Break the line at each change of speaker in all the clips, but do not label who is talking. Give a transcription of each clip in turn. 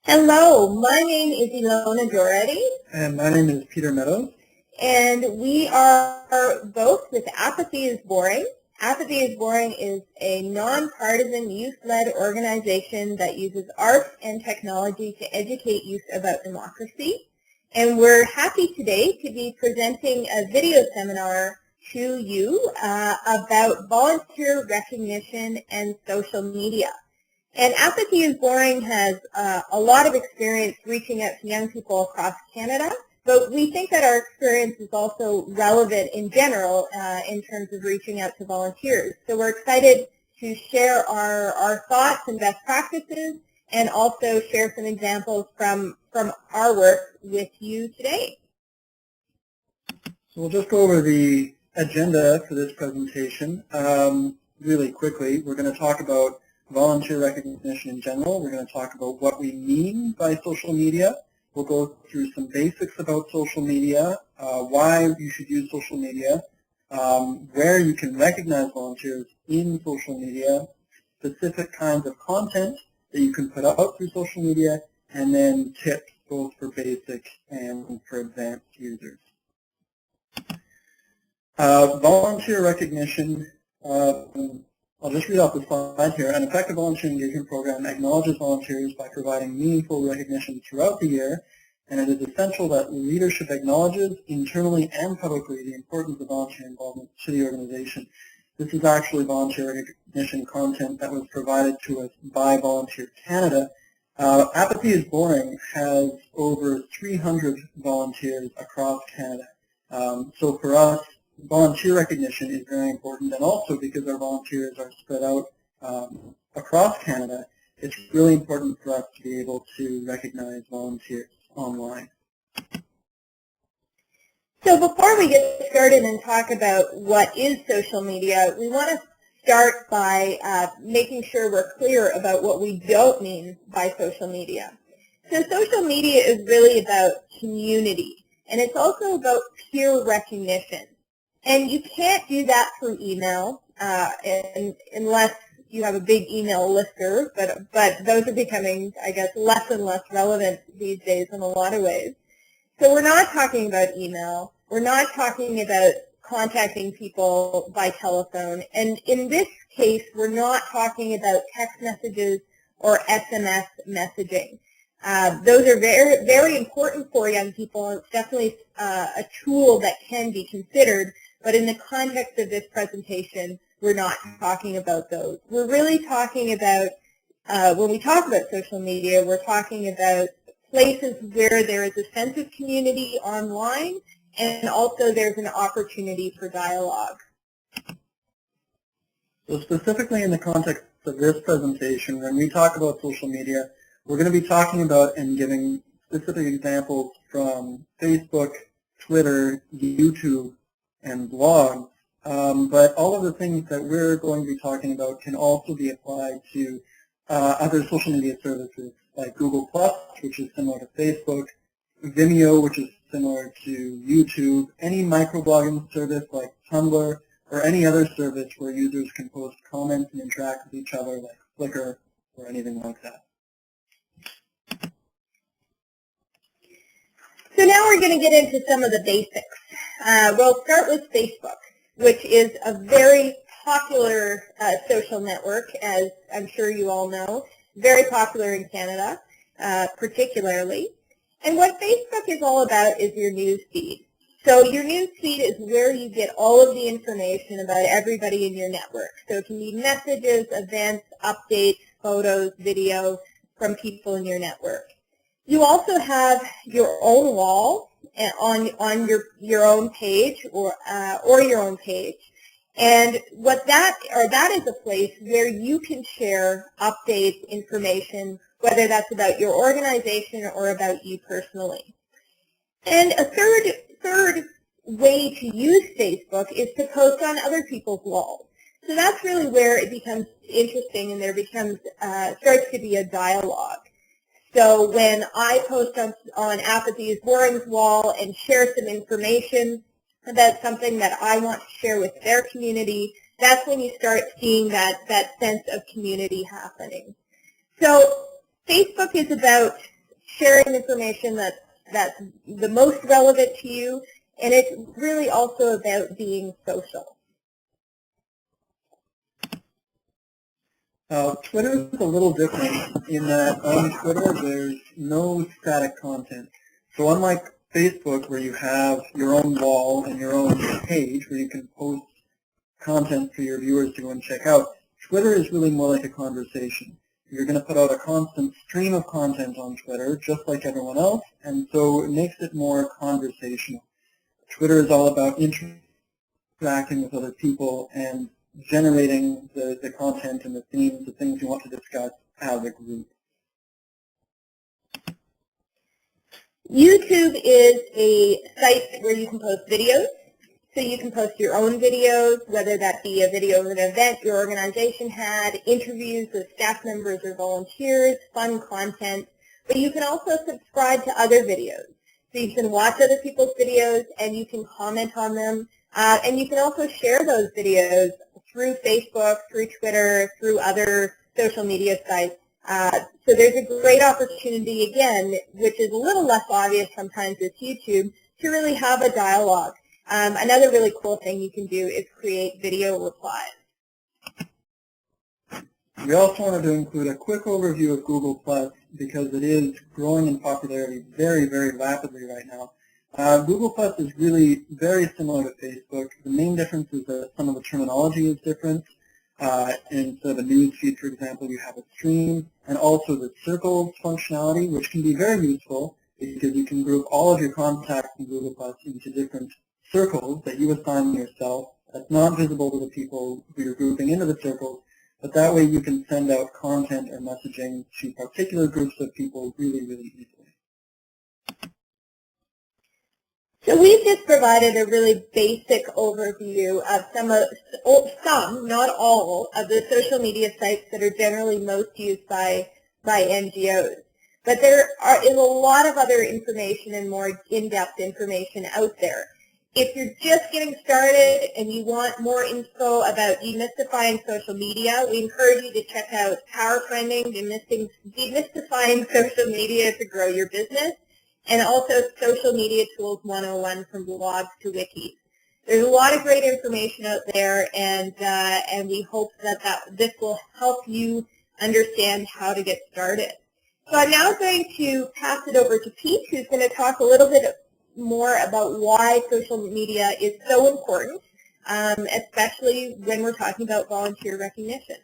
Hello, my name is Ilona Doretti,
And my name is Peter Meadows.
and we are both with Apathy is Boring. Apathy is Boring is a nonpartisan youth-led organization that uses art and technology to educate youth about democracy. And we're happy today to be presenting a video seminar to you about volunteer recognition and social media. And Apathy is Boring has a lot of experience reaching out to young people across Canada, but we think that our experience is also relevant in general in terms of reaching out to volunteers. So we're excited to share our thoughts and best practices and also share some examples from our work with you today.
So we'll just go over the agenda for this presentation really quickly. We're going to talk about volunteer recognition in general. We're going to talk about what we mean by social media. We'll go through some basics about social media, why you should use social media, where you can recognize volunteers in social media, specific kinds of content that you can put out through social media, and then tips both for basic and for advanced users. Volunteer recognition. I'll just read off the slide here. An effective volunteer engagement program acknowledges volunteers by providing meaningful recognition throughout the year, and it is essential that leadership acknowledges internally and publicly the importance of volunteer involvement to the organization. This is actually volunteer recognition content that was provided to us by Volunteer Canada. Apathy is Boring has over 300 volunteers across Canada. So for us, volunteer recognition is very important, and also because our volunteers are spread out across Canada, it's really important for us to be able to recognize volunteers online.
So before we get started and talk about what is social media, we want to start by making sure we're clear about what we don't mean by social media. So social media is really about community, and it's also about peer recognition. And you can't do that through email unless you have a big email listserv, but those are becoming, I guess, less and less relevant these days in a lot of ways. So we're not talking about email. We're not talking about contacting people by telephone. And in this case, we're not talking about text messages or SMS messaging. Those are very, very important for young people. It's definitely a tool that can be considered. But in the context of this presentation, we're not talking about those. We're really talking about, when we talk about social media, we're talking about places where there is a sense of community online, and also there's an opportunity for dialogue.
So specifically in the context of this presentation, when we talk about social media, we're going to be talking about and giving specific examples from Facebook, Twitter, YouTube, and blogs, but all of the things that we're going to be talking about can also be applied to other social media services like Google+, which is similar to Facebook, Vimeo, which is similar to YouTube, any microblogging service like Tumblr, or any other service where users can post comments and interact with each other like Flickr or anything like that.
So now we're going to get into some of the basics. We'll start with Facebook, which is a very popular social network, as I'm sure you all know, very popular in Canada, particularly. And what Facebook is all about is your news feed. So your news feed is where you get all of the information about everybody in your network. So it can be messages, events, updates, photos, video from people in your network. You also have your own wall on your own page or your own page, and that is a place where you can share updates, information, whether that's about your organization or about you personally. And a third way to use Facebook is to post on other people's walls. So that's really where it becomes interesting, and there becomes starts to be a dialogue. So when I post on Apathy is Boring's wall and share some information about something that I want to share with their community, that's when you start seeing that sense of community happening. So Facebook is about sharing information that's the most relevant to you, and it's really also about being social.
Twitter is a little different in that on Twitter there's no static content. So unlike Facebook, where you have your own wall and your own page where you can post content for your viewers to go and check out, Twitter is really more like a conversation. You're going to put out a constant stream of content on Twitter, just like everyone else, and so it makes it more conversational. Twitter is all about interacting with other people and generating the content and the themes, the things you want to discuss as a group.
YouTube is a site where you can post videos. So you can post your own videos, whether that be a video of an event your organization had, interviews with staff members or volunteers, fun content. But you can also subscribe to other videos. So you can watch other people's videos and you can comment on them. And you can also share those videos through Facebook, through Twitter, through other social media sites. So there's a great opportunity, again, which is a little less obvious sometimes with YouTube, to really have a dialogue. Another really cool thing you can do is create video replies.
We also wanted to include a quick overview of Google Plus because it is growing in popularity very, very rapidly right now. Google Plus is really very similar to Facebook. The main difference is that some of the terminology is different. Instead of a news feed, for example, you have a stream, and also the circles functionality, which can be very useful because you can group all of your contacts in Google Plus into different circles that you assign yourself. That's not visible to the people who you're grouping into the circles, but that way you can send out content or messaging to particular groups of people really, really easily.
So we've just provided a really basic overview of some, not all, of the social media sites that are generally most used by NGOs. But there is a lot of other information and more in-depth information out there. If you're just getting started and you want more info about demystifying social media, we encourage you to check out Power Finding, Demystifying Social Media to Grow Your Business, and also Social Media Tools 101 from blogs to wikis. There's a lot of great information out there, and we hope that this will help you understand how to get started. So I'm now going to pass it over to Pete, who's going to talk a little bit more about why social media is so important, especially when we're talking about volunteer recognition.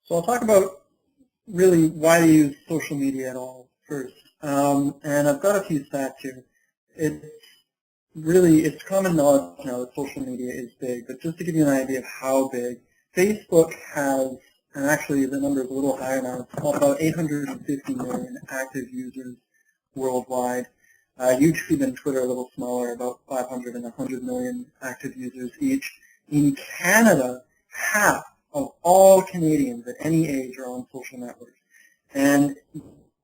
So I'll talk about really why to use social media at all first. And I've got a few stats here. It's common knowledge now that social media is big, but just to give you an idea of how big, Facebook has, and actually the number is a little higher now, it's about 850 million active users worldwide. YouTube and Twitter are a little smaller, about 500 and 100 million active users each. In Canada, half of all Canadians at any age are on social networks. And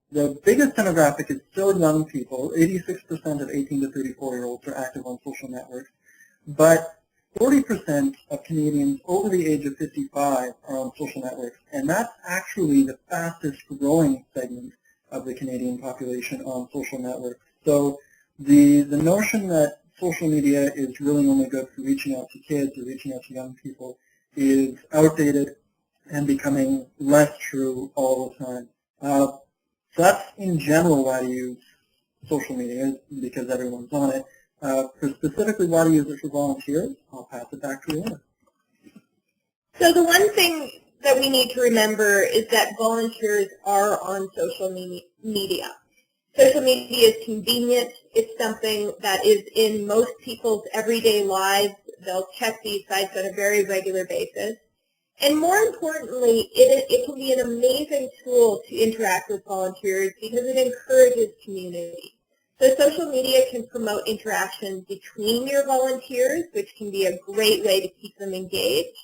the biggest demographic is still young people. 86% of 18 to 34-year-olds are active on social networks. But 40% of Canadians over the age of 55 are on social networks. And that's actually the fastest growing segment of the Canadian population on social networks. So the notion that social media is really only good for reaching out to kids or reaching out to young people is outdated and becoming less true all the time. So that's in general why to use social media, because everyone's on it. For specifically why to use it for volunteers, I'll pass it back to Leona.
So the one thing that we need to remember is that volunteers are on social media. Social media is convenient. It's something that is in most people's everyday lives. They'll check these sites on a very regular basis. And more importantly, it can be an amazing tool to interact with volunteers because it encourages community. So social media can promote interaction between your volunteers, which can be a great way to keep them engaged.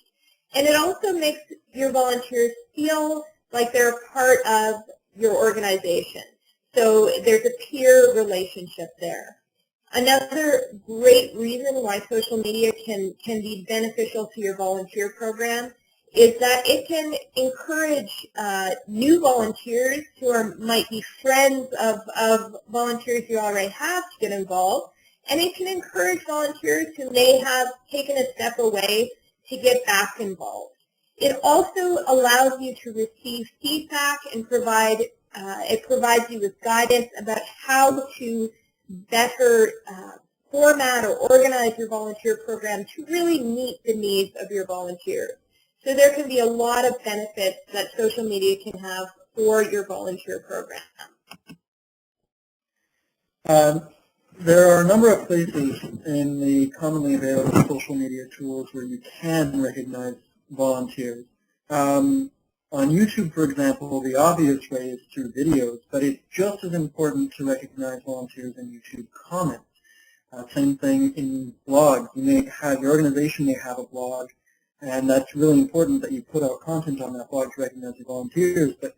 And it also makes your volunteers feel like they're a part of your organization. So there's a peer relationship there. Another great reason why social media can be beneficial to your volunteer program is that it can encourage new volunteers who might be friends of volunteers you already have to get involved, and it can encourage volunteers who may have taken a step away to get back involved. It also allows you to receive feedback and it provides you with guidance about how to better format or organize your volunteer program to really meet the needs of your volunteers. So there can be a lot of benefits that social media can have for your volunteer program.
There are a number of places in the commonly available social media tools where you can recognize volunteers. On YouTube, for example, the obvious way is through videos, but it's just as important to recognize volunteers in YouTube comments. Same thing in blogs. Your organization may have a blog, and that's really important that you put out content on that blog to recognize your volunteers, but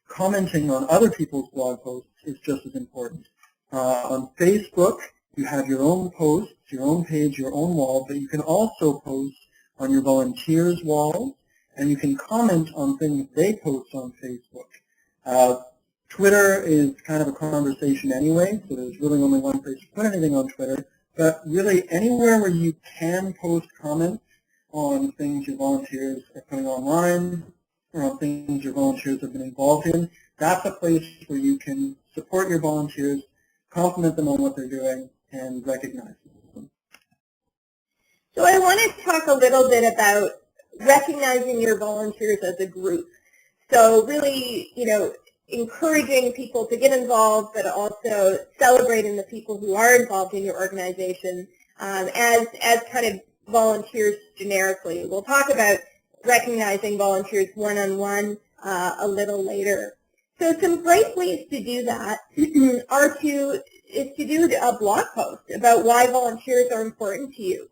commenting on other people's blog posts is just as important. On Facebook, you have your own posts, your own page, your own wall, but you can also post on your volunteers' walls, and you can comment on things they post on Facebook. Twitter is kind of a conversation anyway, so there's really only one place to put anything on Twitter, but really anywhere where you can post comments on things your volunteers are putting online or on things your volunteers have been involved in, that's a place where you can support your volunteers, compliment them on what they're doing, and recognize them.
So I want to talk a little bit about recognizing your volunteers as a group. So really, encouraging people to get involved, but also celebrating the people who are involved in your organization as kind of volunteers generically. We'll talk about recognizing volunteers one-on-one a little later. So some great ways to do that is to do a blog post about why volunteers are important to you.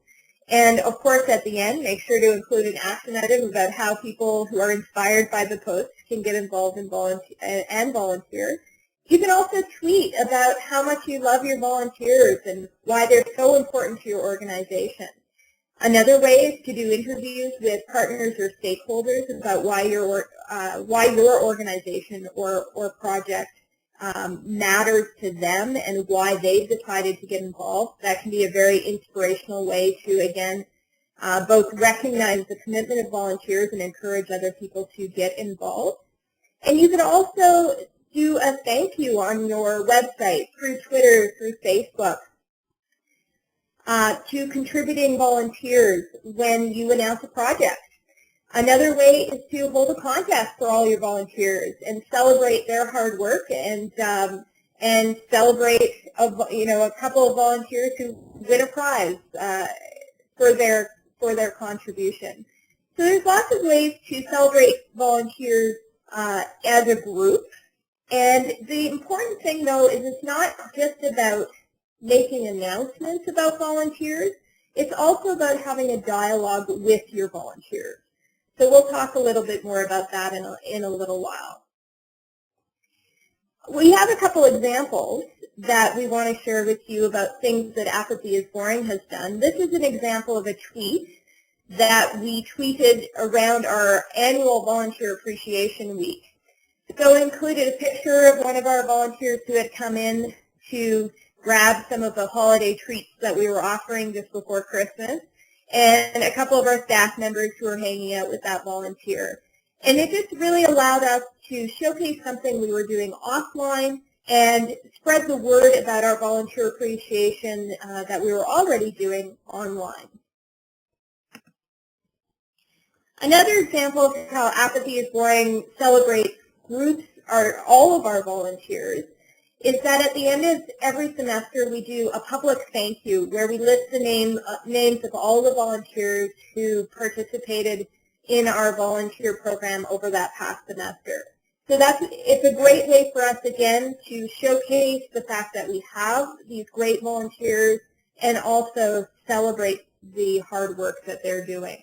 And of course, at the end, make sure to include an action item about how people who are inspired by the post can get involved and volunteer. You can also tweet about how much you love your volunteers and why they're so important to your organization. Another way is to do interviews with partners or stakeholders about why your organization or project matters to them and why they've decided to get involved. That can be a very inspirational way to, again, both recognize the commitment of volunteers and encourage other people to get involved. And you can also do a thank you on your website, through Twitter, through Facebook, to contributing volunteers when you announce a project. Another way is to hold a contest for all your volunteers and celebrate their hard work and celebrate a couple of volunteers who win a prize for their contribution. So there's lots of ways to celebrate volunteers as a group. And the important thing, though, is it's not just about making announcements about volunteers. It's also about having a dialogue with your volunteers. So we'll talk a little bit more about that in a little while. We have a couple examples that we want to share with you about things that Apathy is Boring has done. This is an example of a tweet that we tweeted around our annual Volunteer Appreciation Week. So it included a picture of one of our volunteers who had come in to grab some of the holiday treats that we were offering just before Christmas, and a couple of our staff members who were hanging out with that volunteer. And it just really allowed us to showcase something we were doing offline and spread the word about our volunteer appreciation that we were already doing online. Another example of how Apathy is Boring celebrates groups or all of our volunteers is that at the end of every semester we do a public thank you where we list the names of all the volunteers who participated in our volunteer program over that past semester. So it's a great way for us, again, to showcase the fact that we have these great volunteers and also celebrate the hard work that they're doing.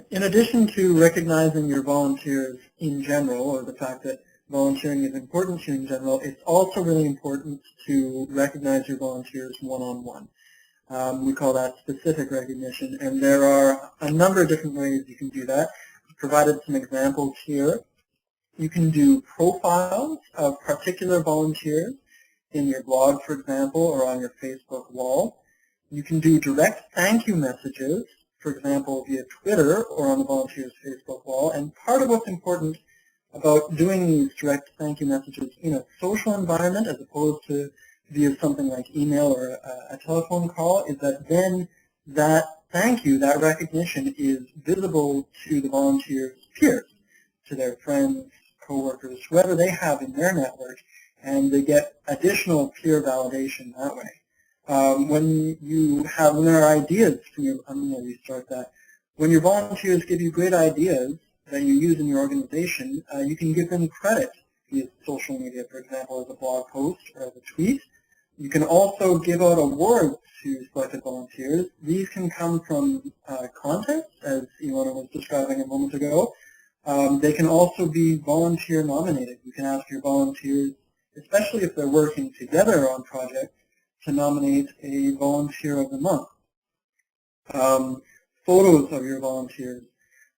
In addition to recognizing your volunteers in general, or the fact that volunteering is important to you in general, it's also really important to recognize your volunteers one-on-one. We call that specific recognition, and there are a number of different ways you can do that. I've provided some examples here. You can do profiles of particular volunteers in your blog, for example, or on your Facebook wall. You can do direct thank you messages, for example, via Twitter or on the volunteers' Facebook wall. And part of what's important about doing these direct thank you messages in a social environment as opposed to via something like email or a telephone call is that then that thank you, that recognition is visible to the volunteers' peers, to their friends, coworkers, whoever they have in their network, and they get additional peer validation that way. When there are ideas from your, I'm going to restart that. When your volunteers give you great ideas that you use in your organization, you can give them credit via social media, for example, as a blog post or as a tweet. You can also give out awards to selected volunteers. These can come from contests, as Ilona was describing a moment ago. They can also be volunteer nominated. You can ask your volunteers, especially if they're working together on projects, to nominate a volunteer of the month. Photos of your volunteers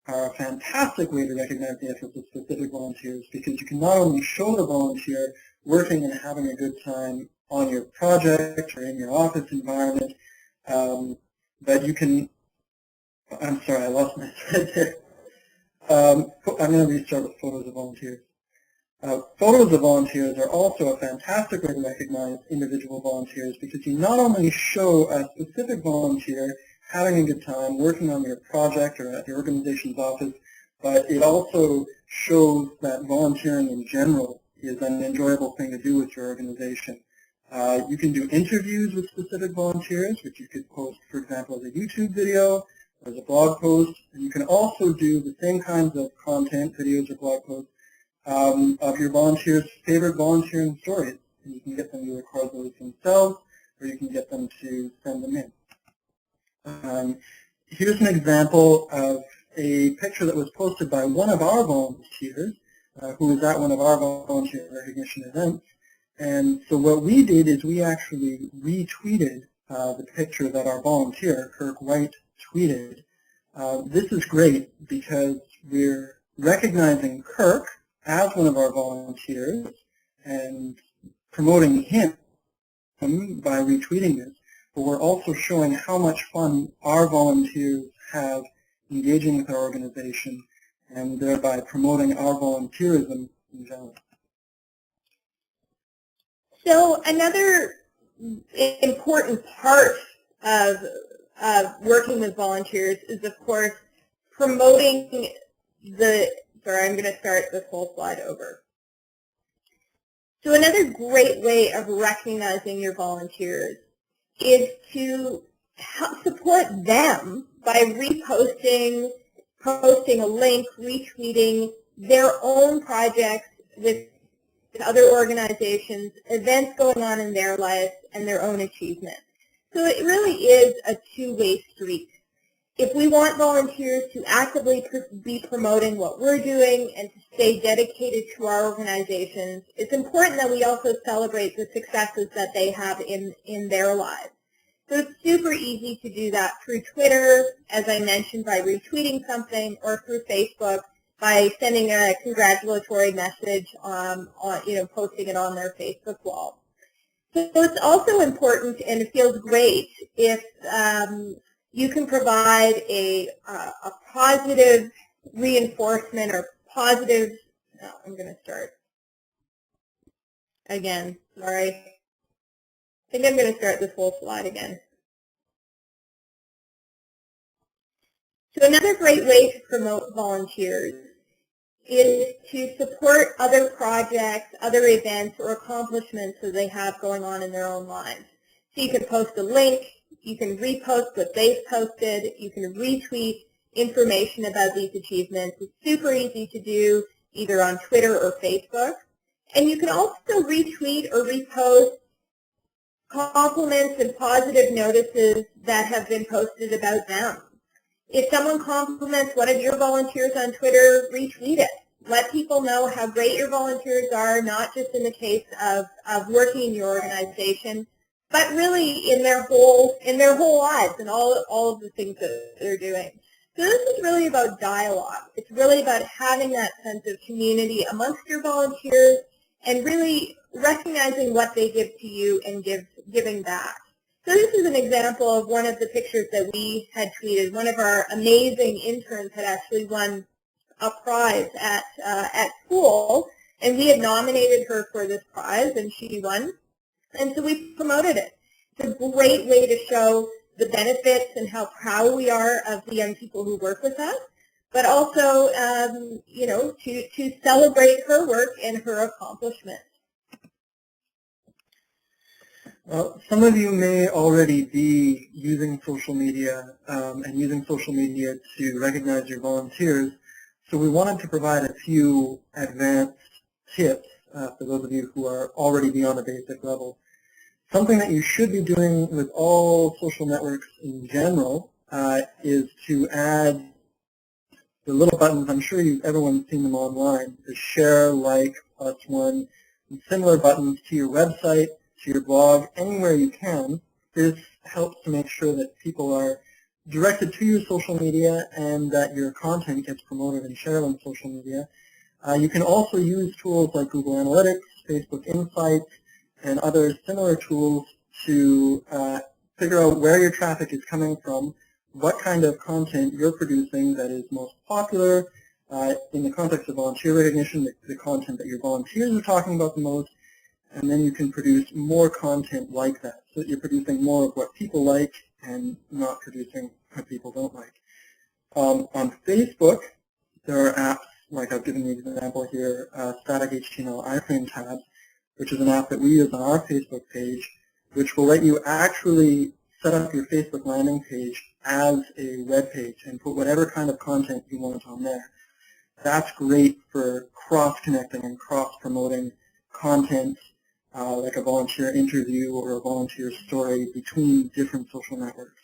are a fantastic way to recognize the efforts of specific volunteers because you can not only show the volunteer working and having a good time on your project or in your office environment, but you can, I'm sorry, I lost my thread there. I'm going to restart with photos of volunteers. Photos of volunteers are also a fantastic way to recognize individual volunteers because you not only show a specific volunteer having a good time working on your project or at your organization's office, but it also shows that volunteering in general is an enjoyable thing to do with your organization. You can do interviews with specific volunteers, which you could post, for example, as a YouTube video or as a blog post. And you can also do the same kinds of content, videos or blog posts, of your volunteers' favorite volunteering stories. And you can get them to record those themselves, or you can get them to send them in. Here's an example of a picture that was posted by one of our volunteers, who was at one of our volunteer recognition events. And so what we did is we actually retweeted the picture that our volunteer, Kirk White, tweeted. This is great because we're recognizing Kirk as one of our volunteers and promoting him by retweeting this. But we're also showing how much fun our volunteers have engaging with our organization and thereby promoting our volunteerism in general.
So another important part of working with volunteers is, of course, promoting the, sorry, I'm going to start this whole slide over. So another great way of recognizing your volunteers is to help support them by reposting, posting a link, retweeting their own projects with other organizations, events going on in their lives, and their own achievements. So it really is a two-way street. If we want volunteers to actively be promoting what we're doing and to stay dedicated to our organizations, it's important that we also celebrate the successes that they have in their lives. So it's super easy to do that through Twitter, as I mentioned, by retweeting something, or through Facebook by sending a congratulatory message, posting it on their Facebook wall. So it's also important, and it feels great if you can provide a positive reinforcement or positive, no, I'm going to start again, sorry. I think I'm going to start this whole slide again. So another great way to promote volunteers is to support other projects, other events, or accomplishments that they have going on in their own lives. So you can post a link, you can repost what they've posted, you can retweet information about these achievements. It's super easy to do either on Twitter or Facebook. And you can also retweet or repost compliments and positive notices that have been posted about them. If someone compliments one of your volunteers on Twitter, retweet it. Let people know how great your volunteers are, not just in the case of working in your organization, but really in their whole lives and all of the things that they're doing. So this is really about dialogue. It's really about having that sense of community amongst your volunteers and really recognizing what they give to you and giving back. So this is an example of one of the pictures that we had tweeted. One of our amazing interns had actually won a prize at school, and we had nominated her for this prize, and she won. And so we promoted it. It's a great way to show the benefits and how proud we are of the young people who work with us, but also, to celebrate her work and her accomplishments.
Some of you may already be using social media and using social media to recognize your volunteers, so we wanted to provide a few advanced tips for those of you who are already beyond a basic level. Something that you should be doing with all social networks in general is to add the little buttons. I'm sure everyone's seen them online, the share, like, +1, and similar buttons to your website, to your blog, anywhere you can. This helps to make sure that people are directed to your social media and that your content gets promoted and shared on social media. You can also use tools like Google Analytics, Facebook Insights, and other similar tools to figure out where your traffic is coming from, what kind of content you're producing that is most popular. In the context of volunteer recognition, the content that your volunteers are talking about the most, and then you can produce more content like that, so that you're producing more of what people like and not producing what people don't like. On Facebook, there are apps, like I've given the example here, Static HTML iframe tabs, which is an app that we use on our Facebook page, which will let you actually set up your Facebook landing page as a web page and put whatever kind of content you want on there. That's great for cross-connecting and cross-promoting content like a volunteer interview or a volunteer story between different social networks.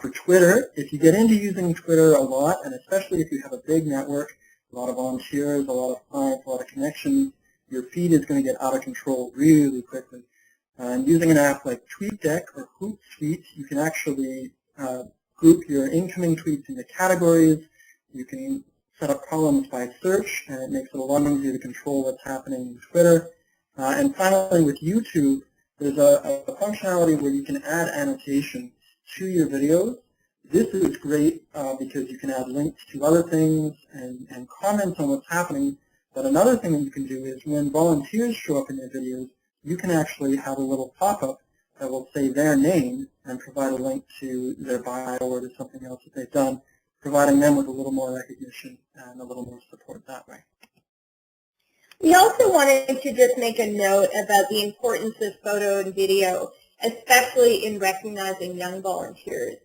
For Twitter, if you get into using Twitter a lot, and especially if you have a big network, a lot of volunteers, a lot of clients, a lot of connections, your feed is going to get out of control really quickly. And using an app like TweetDeck or Hootsuite, you can actually group your incoming tweets into categories. You can set up columns by search, and it makes it a lot easier to control what's happening in Twitter. And finally, with YouTube, there's a functionality where you can add annotation to your videos. This is great because you can add links to other things and comments on what's happening. But another thing that you can do is when volunteers show up in your videos, you can actually have a little pop-up that will say their name and provide a link to their bio or to something else that they've done, providing them with a little more recognition and a little more support that way.
We also wanted to just make a note about the importance of photo and video, especially in recognizing young volunteers.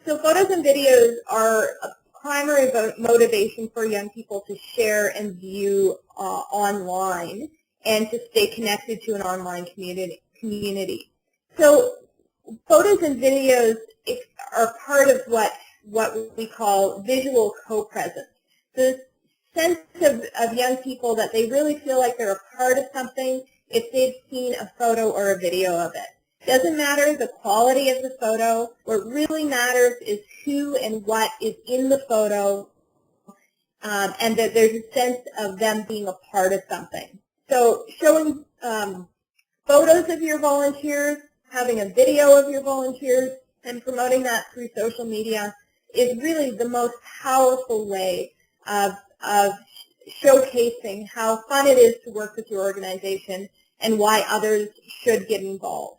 So photos and videos are a primary motivation for young people to share and view online and to stay connected to an online community. So photos and videos are part of what we call visual co-presence. The sense of young people that they really feel like they're a part of something if they've seen a photo or a video of it. Doesn't matter the quality of the photo. What really matters is who and what is in the photo, and that there's a sense of them being a part of something. So showing photos of your volunteers, having a video of your volunteers, and promoting that through social media is really the most powerful way of showcasing how fun it is to work with your organization and why others should get involved.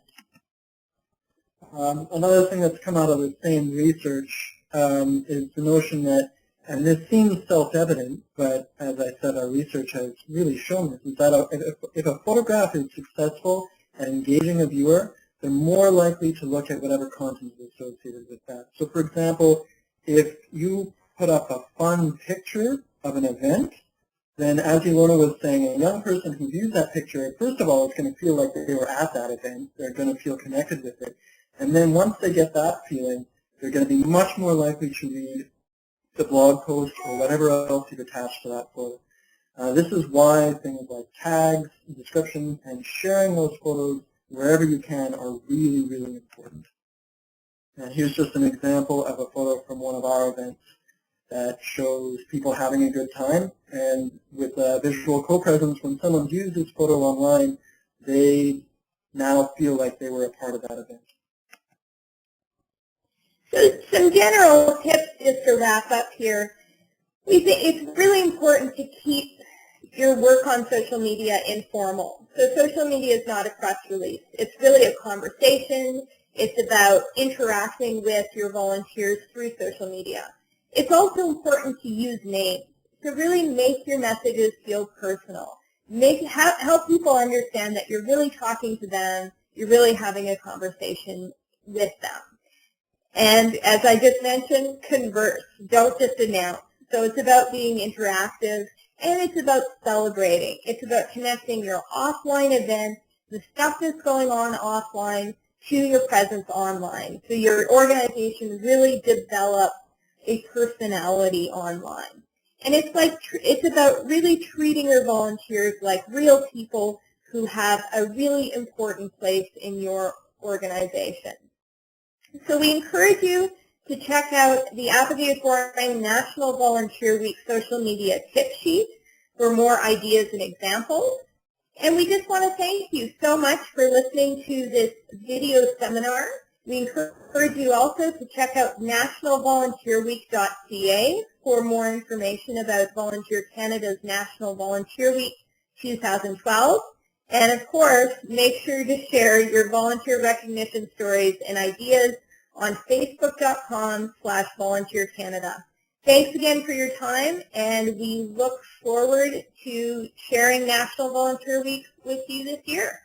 Another thing that's come out of the same research is the notion that, and this seems self-evident, but as I said, our research has really shown this, is that if a photograph is successful at engaging a viewer, they're more likely to look at whatever content is associated with that. So for example, if you put up a fun picture of an event, then as Ilona was saying, a young person who views that picture, first of all, is going to feel like they were at that event. They're going to feel connected with it. And then once they get that feeling, they're going to be much more likely to read the blog post or whatever else you've attached to that photo. This is why things like tags, descriptions, and sharing those photos wherever you can are really, really important. And here's just an example of a photo from one of our events that shows people having a good time. And with visual co-presence, when someone views this photo online, they now feel like they were a part of that event.
So some general tips just to wrap up here. We think it's really important to keep your work on social media informal. So social media is not a press release. It's really a conversation. It's about interacting with your volunteers through social media. It's also important to use names to really make your messages feel personal. Help people understand that you're really talking to them, you're really having a conversation with them. And as I just mentioned, converse. Don't just announce. So it's about being interactive, and it's about celebrating. It's about connecting your offline events, the stuff that's going on offline, to your presence online. So your organization really develops a personality online. And it's about really treating your volunteers like real people who have a really important place in your organization. So we encourage you to check out the Apogee-Foreign National Volunteer Week social media tip sheet for more ideas and examples. And we just want to thank you so much for listening to this video seminar. We encourage you also to check out nationalvolunteerweek.ca for more information about Volunteer Canada's National Volunteer Week 2012. And of course, make sure to share your volunteer recognition stories and ideas on facebook.com/Volunteer Canada. Thanks again for your time, and we look forward to sharing National Volunteer Week with you this year.